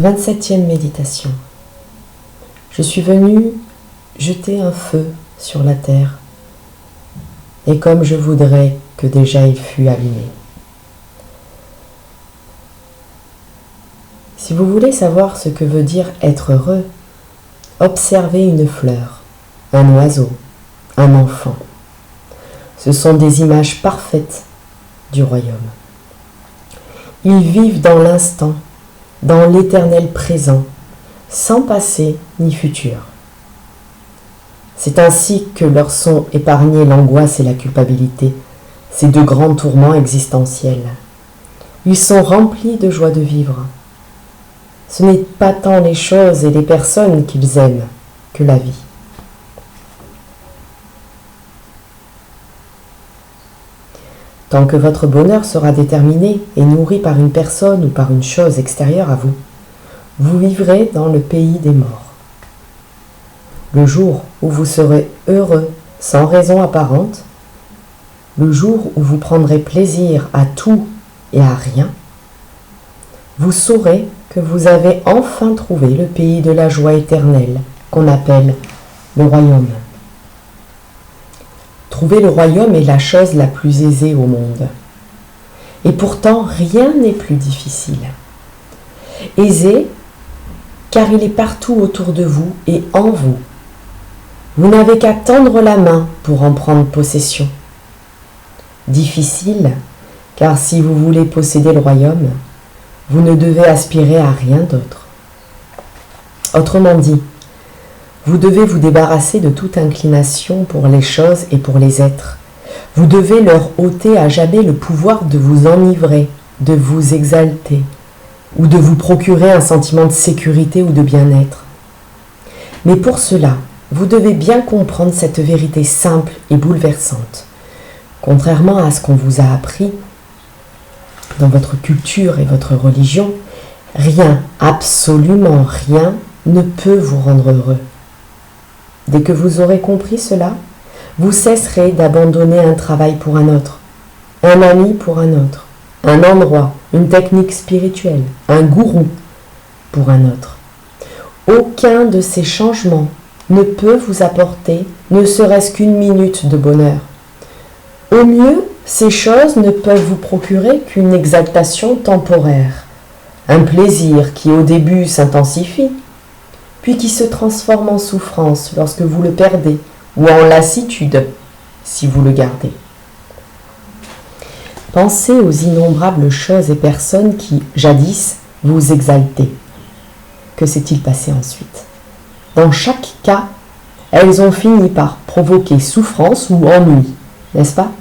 27e méditation. Je suis venu jeter un feu sur la terre, et comme je voudrais que déjà il fût allumé. Si vous voulez savoir ce que veut dire être heureux, observez une fleur, un oiseau, un enfant. Ce sont des images parfaites du royaume. Ils vivent dans l'instant, dans l'éternel présent, sans passé ni futur. C'est ainsi que leur sont épargnés l'angoisse et la culpabilité, ces deux grands tourments existentiels. Ils sont remplis de joie de vivre. Ce n'est pas tant les choses et les personnes qu'ils aiment que la vie. Tant que votre bonheur sera déterminé et nourri par une personne ou par une chose extérieure à vous, vous vivrez dans le pays des morts. Le jour où vous serez heureux sans raison apparente, le jour où vous prendrez plaisir à tout et à rien, vous saurez que vous avez enfin trouvé le pays de la joie éternelle qu'on appelle le royaume. Trouver le royaume est la chose la plus aisée au monde. Et pourtant, rien n'est plus difficile. Aisé, car il est partout autour de vous et en vous. Vous n'avez qu'à tendre la main pour en prendre possession. Difficile, car si vous voulez posséder le royaume, vous ne devez aspirer à rien d'autre. Autrement dit, vous devez vous débarrasser de toute inclination pour les choses et pour les êtres. Vous devez leur ôter à jamais le pouvoir de vous enivrer, de vous exalter, ou de vous procurer un sentiment de sécurité ou de bien-être. Mais pour cela, vous devez bien comprendre cette vérité simple et bouleversante. Contrairement à ce qu'on vous a appris dans votre culture et votre religion, rien, absolument rien, ne peut vous rendre heureux. Dès que vous aurez compris cela, vous cesserez d'abandonner un travail pour un autre, un ami pour un autre, un endroit, une technique spirituelle, un gourou pour un autre. Aucun de ces changements ne peut vous apporter ne serait-ce qu'une minute de bonheur. Au mieux, ces choses ne peuvent vous procurer qu'une exaltation temporaire, un plaisir qui au début s'intensifie, puis qui se transforme en souffrance lorsque vous le perdez, ou en lassitude si vous le gardez. Pensez aux innombrables choses et personnes qui, jadis, vous exaltaient. Que s'est-il passé ensuite? Dans chaque cas, elles ont fini par provoquer souffrance ou ennui, n'est-ce pas?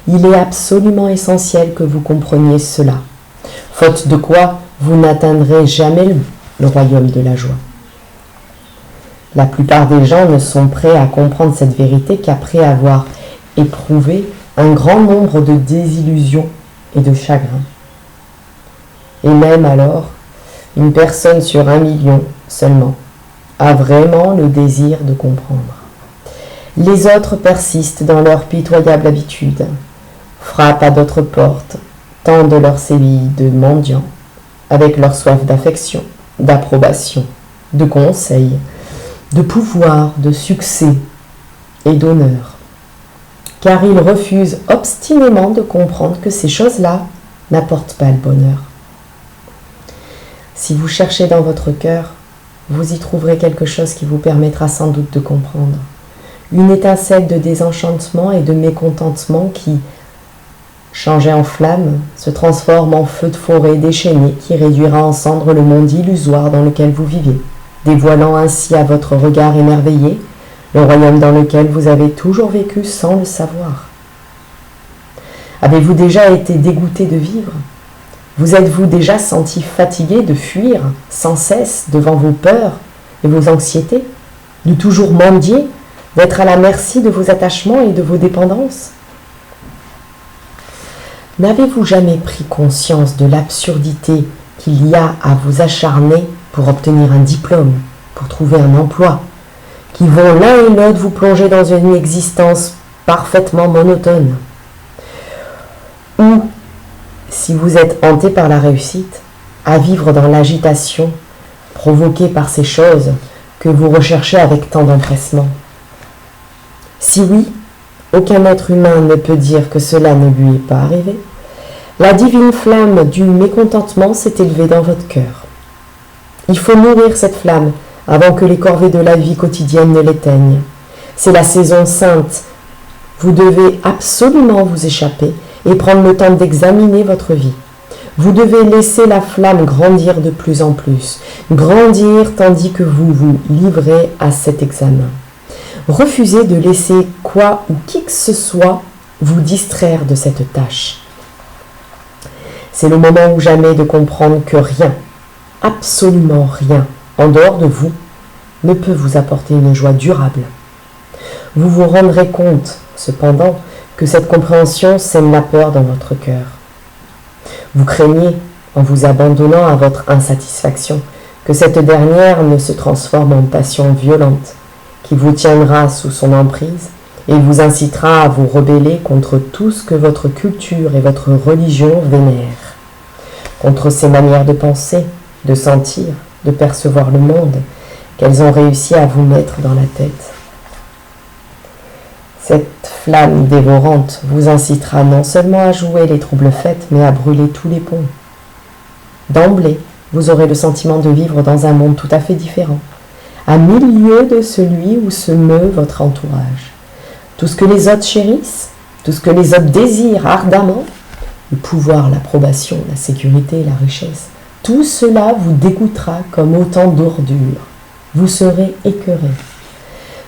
Il est absolument essentiel que vous compreniez cela, faute de quoi vous n'atteindrez jamais le royaume de la joie. La plupart des gens ne sont prêts à comprendre cette vérité qu'après avoir éprouvé un grand nombre de désillusions et de chagrins. Et même alors, une personne sur 1 million seulement a vraiment le désir de comprendre. Les autres persistent dans leur pitoyable habitude, frappent à d'autres portes, tendent leurs sévilles de mendiants, avec leur soif d'affection, d'approbation, de conseils, de pouvoir, de succès et d'honneur, car ils refusent obstinément de comprendre que ces choses-là n'apportent pas le bonheur. Si vous cherchez dans votre cœur, vous y trouverez quelque chose qui vous permettra sans doute de comprendre. Une étincelle de désenchantement et de mécontentement qui, changée en flamme, se transforme en feu de forêt déchaîné qui réduira en cendres le monde illusoire dans lequel vous vivez, dévoilant ainsi à votre regard émerveillé le royaume dans lequel vous avez toujours vécu sans le savoir. Avez-vous déjà été dégoûté de vivre? Vous êtes-vous déjà senti fatigué de fuir sans cesse devant vos peurs et vos anxiétés, de toujours mendier, d'être à la merci de vos attachements et de vos dépendances? N'avez-vous jamais pris conscience de l'absurdité qu'il y a à vous acharner pour obtenir un diplôme, pour trouver un emploi, qui vont l'un et l'autre vous plonger dans une existence parfaitement monotone? Ou, si vous êtes hanté par la réussite, à vivre dans l'agitation provoquée par ces choses que vous recherchez avec tant d'empressement? Si oui, aucun être humain ne peut dire que cela ne lui est pas arrivé. La divine flamme du mécontentement s'est élevée dans votre cœur. Il faut nourrir cette flamme avant que les corvées de la vie quotidienne ne l'éteignent. C'est la saison sainte. Vous devez absolument vous échapper et prendre le temps d'examiner votre vie. Vous devez laisser la flamme grandir de plus en plus, grandir tandis que vous vous livrez à cet examen. Refusez de laisser quoi ou qui que ce soit vous distraire de cette tâche. C'est le moment ou jamais de comprendre que rien, absolument rien, en dehors de vous, ne peut vous apporter une joie durable. Vous vous rendrez compte, cependant, que cette compréhension sème la peur dans votre cœur. Vous craignez, en vous abandonnant à votre insatisfaction, que cette dernière ne se transforme en passion violente, qui vous tiendra sous son emprise et vous incitera à vous rebeller contre tout ce que votre culture et votre religion vénèrent, contre ces manières de penser, de sentir, de percevoir le monde qu'elles ont réussi à vous mettre dans la tête. Cette flamme dévorante vous incitera non seulement à jouer les troubles fêtes, mais à brûler tous les ponts. D'emblée, vous aurez le sentiment de vivre dans un monde tout à fait différent, à 1000 lieues de celui où se meut votre entourage. Tout ce que les autres chérissent, tout ce que les autres désirent ardemment, le pouvoir, l'approbation, la sécurité, la richesse, tout cela vous dégoûtera comme autant d'ordures. Vous serez écœuré.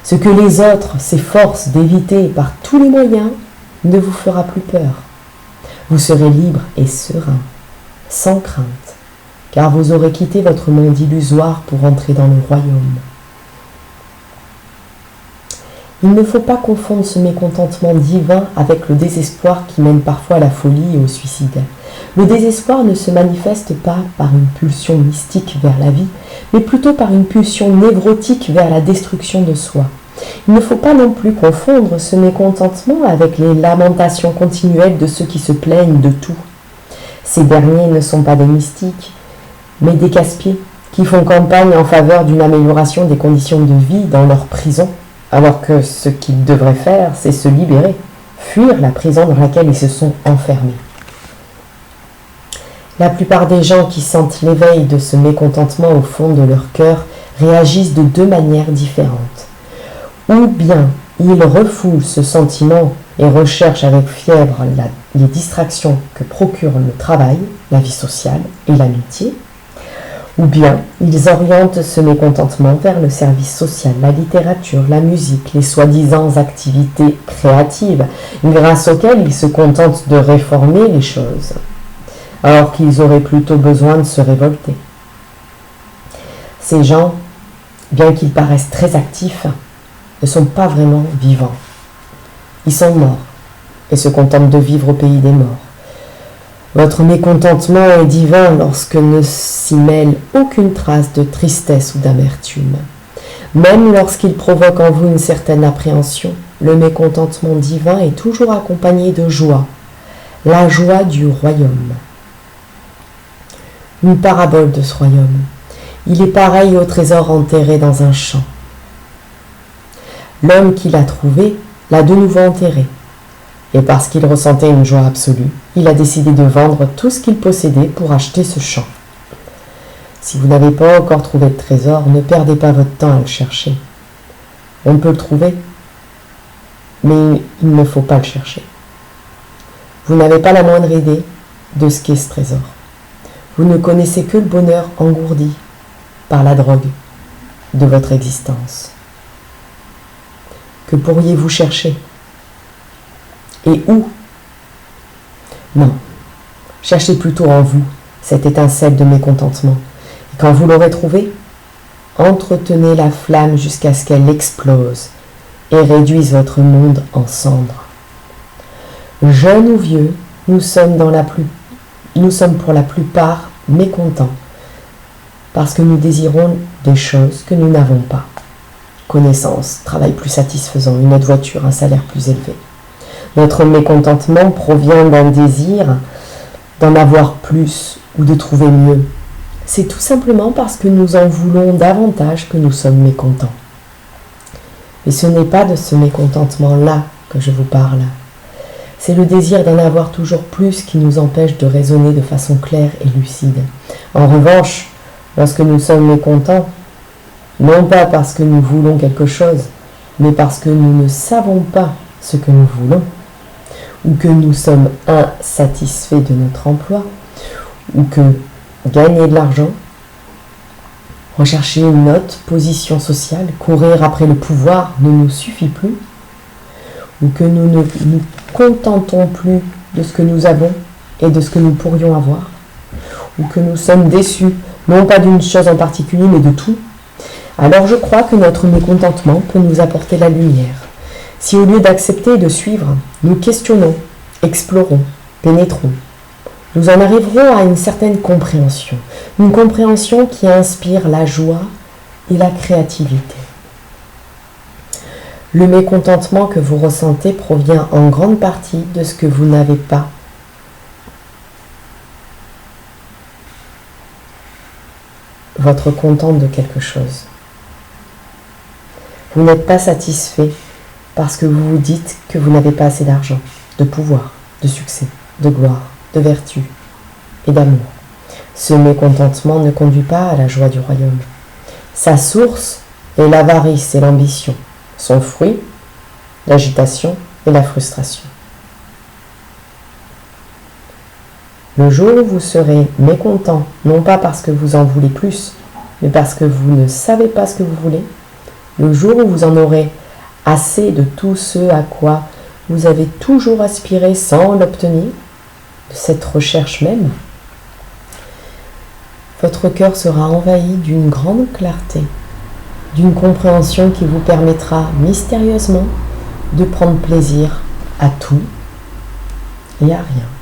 Ce que les autres s'efforcent d'éviter par tous les moyens ne vous fera plus peur. Vous serez libre et serein, sans crainte, car vous aurez quitté votre monde illusoire pour entrer dans le royaume. Il ne faut pas confondre ce mécontentement divin avec le désespoir qui mène parfois à la folie et au suicide. Le désespoir ne se manifeste pas par une pulsion mystique vers la vie, mais plutôt par une pulsion névrotique vers la destruction de soi. Il ne faut pas non plus confondre ce mécontentement avec les lamentations continuelles de ceux qui se plaignent de tout. Ces derniers ne sont pas des mystiques, mais des casse-pieds qui font campagne en faveur d'une amélioration des conditions de vie dans leur prison, alors que ce qu'ils devraient faire, c'est se libérer, fuir la prison dans laquelle ils se sont enfermés. La plupart des gens qui sentent l'éveil de ce mécontentement au fond de leur cœur réagissent de deux manières différentes. Ou bien ils refoulent ce sentiment et recherchent avec fièvre les distractions que procurent le travail, la vie sociale et l'amitié, ou bien ils orientent ce mécontentement vers le service social, la littérature, la musique, les soi-disant activités créatives, grâce auxquelles ils se contentent de réformer les choses, alors qu'ils auraient plutôt besoin de se révolter. Ces gens, bien qu'ils paraissent très actifs, ne sont pas vraiment vivants. Ils sont morts et se contentent de vivre au pays des morts. Votre mécontentement est divin lorsque ne s'y mêle aucune trace de tristesse ou d'amertume. Même lorsqu'il provoque en vous une certaine appréhension, le mécontentement divin est toujours accompagné de joie, la joie du royaume. Une parabole de ce royaume. Il est pareil au trésor enterré dans un champ. L'homme qui l'a trouvé l'a de nouveau enterré. Et parce qu'il ressentait une joie absolue, il a décidé de vendre tout ce qu'il possédait pour acheter ce champ. Si vous n'avez pas encore trouvé de trésor, ne perdez pas votre temps à le chercher. On peut le trouver, mais il ne faut pas le chercher. Vous n'avez pas la moindre idée de ce qu'est ce trésor. Vous ne connaissez que le bonheur engourdi par la drogue de votre existence. Que pourriez-vous chercher ? Et où ? Non, cherchez plutôt en vous cette étincelle de mécontentement. Et quand vous l'aurez trouvée, entretenez la flamme jusqu'à ce qu'elle explose et réduise votre monde en cendres. Jeunes ou vieux, nous sommes pour la plupart mécontents parce que nous désirons des choses que nous n'avons pas. Connaissance, travail plus satisfaisant, une autre voiture, un salaire plus élevé. Notre mécontentement provient d'un désir d'en avoir plus ou de trouver mieux. c'est tout simplement parce que nous en voulons davantage que nous sommes mécontents. Et ce n'est pas de ce mécontentement-là que je vous parle. C'est le désir d'en avoir toujours plus qui nous empêche de raisonner de façon claire et lucide. En revanche, lorsque nous sommes mécontents, non pas parce que nous voulons quelque chose, mais parce que nous ne savons pas ce que nous voulons, ou que nous sommes insatisfaits de notre emploi, ou que gagner de l'argent, rechercher une haute position sociale, courir après le pouvoir ne nous suffit plus, ou que nous ne nous contentons plus de ce que nous avons et de ce que nous pourrions avoir, ou que nous sommes déçus, non pas d'une chose en particulier, mais de tout, alors je crois que notre mécontentement peut nous apporter la lumière. Si au lieu d'accepter et de suivre, nous questionnons, explorons, pénétrons, nous en arriverons à une certaine compréhension. Une compréhension qui inspire la joie et la créativité. Le mécontentement que vous ressentez provient en grande partie de ce que vous n'avez pas. Votre contente de quelque chose. Vous n'êtes pas satisfait parce que vous vous dites que vous n'avez pas assez d'argent, de pouvoir, de succès, de gloire, de vertu et d'amour. Ce mécontentement ne conduit pas à la joie du royaume. Sa source est l'avarice et l'ambition. Son fruit, l'agitation et la frustration. Le jour où vous serez mécontent, non pas parce que vous en voulez plus, mais parce que vous ne savez pas ce que vous voulez, le jour où vous en aurez assez de tout ce à quoi vous avez toujours aspiré sans l'obtenir, de cette recherche même, votre cœur sera envahi d'une grande clarté, d'une compréhension qui vous permettra mystérieusement de prendre plaisir à tout et à rien.